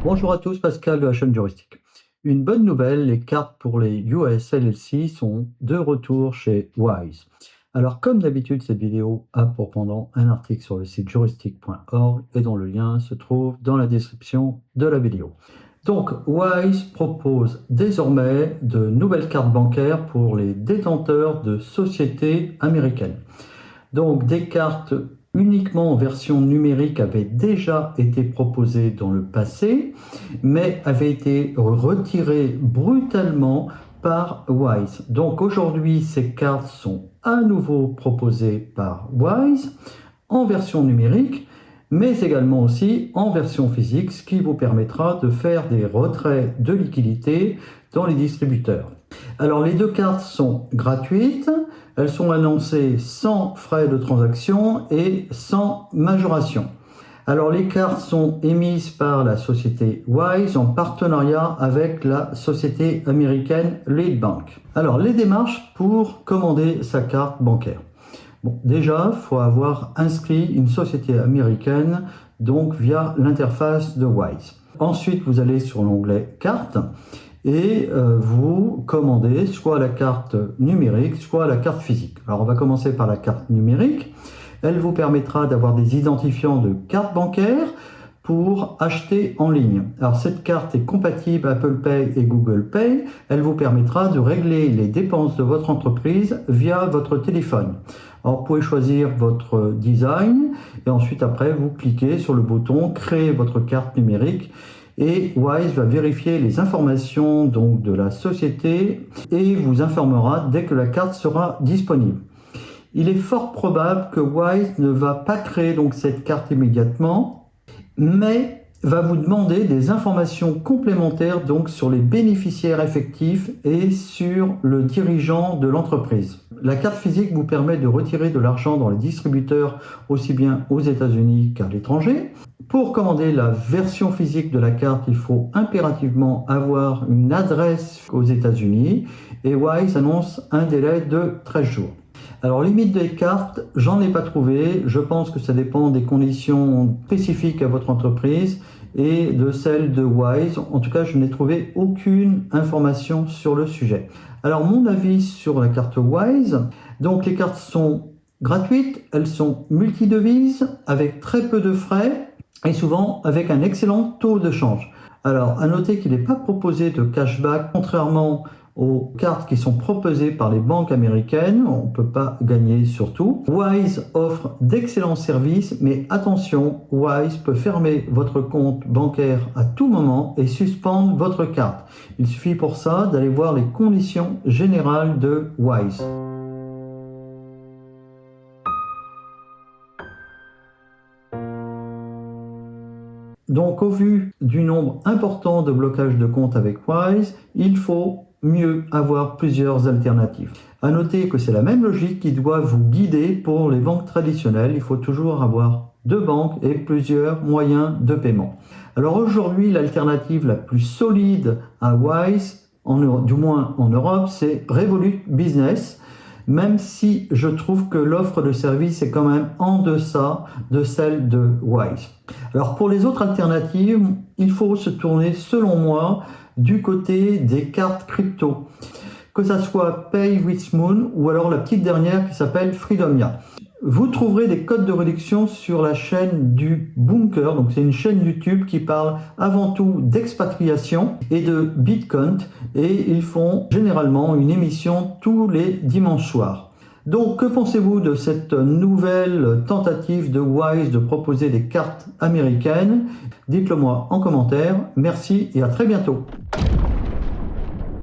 Bonjour à tous, Pascal de la chaîne Juristique. Une bonne nouvelle, les cartes pour les US LLC sont de retour chez Wise. Alors comme d'habitude, cette vidéo a pour pendant un article sur le site juristique.org et dont le lien se trouve dans la description de la vidéo. Donc Wise propose désormais de nouvelles cartes bancaires pour les détenteurs de sociétés américaines. Donc des cartes uniquement en version numérique avaient déjà été proposées dans le passé, mais avaient été retirées brutalement par Wise. Donc aujourd'hui, ces cartes sont à nouveau proposées par Wise en version numérique, mais également aussi en version physique, ce qui vous permettra de faire des retraits de liquidités dans les distributeurs. Alors les deux cartes sont gratuites, elles sont annoncées sans frais de transaction et sans majoration. Alors les cartes sont émises par la société Wise en partenariat avec la société américaine Lead Bank. Alors les démarches pour commander sa carte bancaire. Bon, déjà, il faut avoir inscrit une société américaine donc via l'interface de Wise. Ensuite, vous allez sur l'onglet Carte et vous commandez soit la carte numérique, soit la carte physique. Alors on va commencer par la carte numérique. Elle vous permettra d'avoir des identifiants de carte bancaire pour acheter en ligne. Alors cette carte est compatible Apple Pay et Google Pay. Elle vous permettra de régler les dépenses de votre entreprise via votre téléphone. Alors vous pouvez choisir votre design et ensuite après vous cliquez sur le bouton créer votre carte numérique et Wise va vérifier les informations donc de la société et vous informera dès que la carte sera disponible. Il est fort probable que Wise ne va pas créer donc cette carte immédiatement, mais va vous demander des informations complémentaires donc sur les bénéficiaires effectifs et sur le dirigeant de l'entreprise. La carte physique vous permet de retirer de l'argent dans les distributeurs aussi bien aux États-Unis qu'à l'étranger. Pour commander la version physique de la carte, il faut impérativement avoir une adresse aux États-Unis et Wise annonce un délai de 13 jours. Alors, limite des cartes, j'en ai pas trouvé. Je pense que ça dépend des conditions spécifiques à votre entreprise et de celles de Wise. En tout cas, je n'ai trouvé aucune information sur le sujet. Alors, mon avis sur la carte Wise. Donc, les cartes sont gratuites, elles sont multidevises avec très peu de frais et souvent avec un excellent taux de change. Alors, à noter qu'il n'est pas proposé de cashback, contrairement aux cartes qui sont proposées par les banques américaines, on ne peut pas gagner sur tout. Wise offre d'excellents services, mais attention, Wise peut fermer votre compte bancaire à tout moment et suspendre votre carte. Il suffit pour ça d'aller voir les conditions générales de Wise. Donc au vu du nombre important de blocages de comptes avec Wise, il faut mieux avoir plusieurs alternatives. À noter que c'est la même logique qui doit vous guider pour les banques traditionnelles. Il faut toujours avoir deux banques et plusieurs moyens de paiement. Alors aujourd'hui, l'alternative la plus solide à Wise, du moins en Europe, c'est Revolut Business, même si je trouve que l'offre de service est quand même en deçà de celle de Wise. Alors pour les autres alternatives, il faut se tourner selon moi du côté des cartes crypto, que ça soit Pay with Moon ou alors la petite dernière qui s'appelle Freedomia. Vous trouverez des codes de réduction sur la chaîne du Bunker, donc c'est une chaîne YouTube qui parle avant tout d'expatriation et de Bitcoin et ils font généralement une émission tous les dimanches soirs. Donc que pensez-vous de cette nouvelle tentative de Wise de proposer des cartes américaines? Dites-le moi en commentaire. Merci et à très bientôt.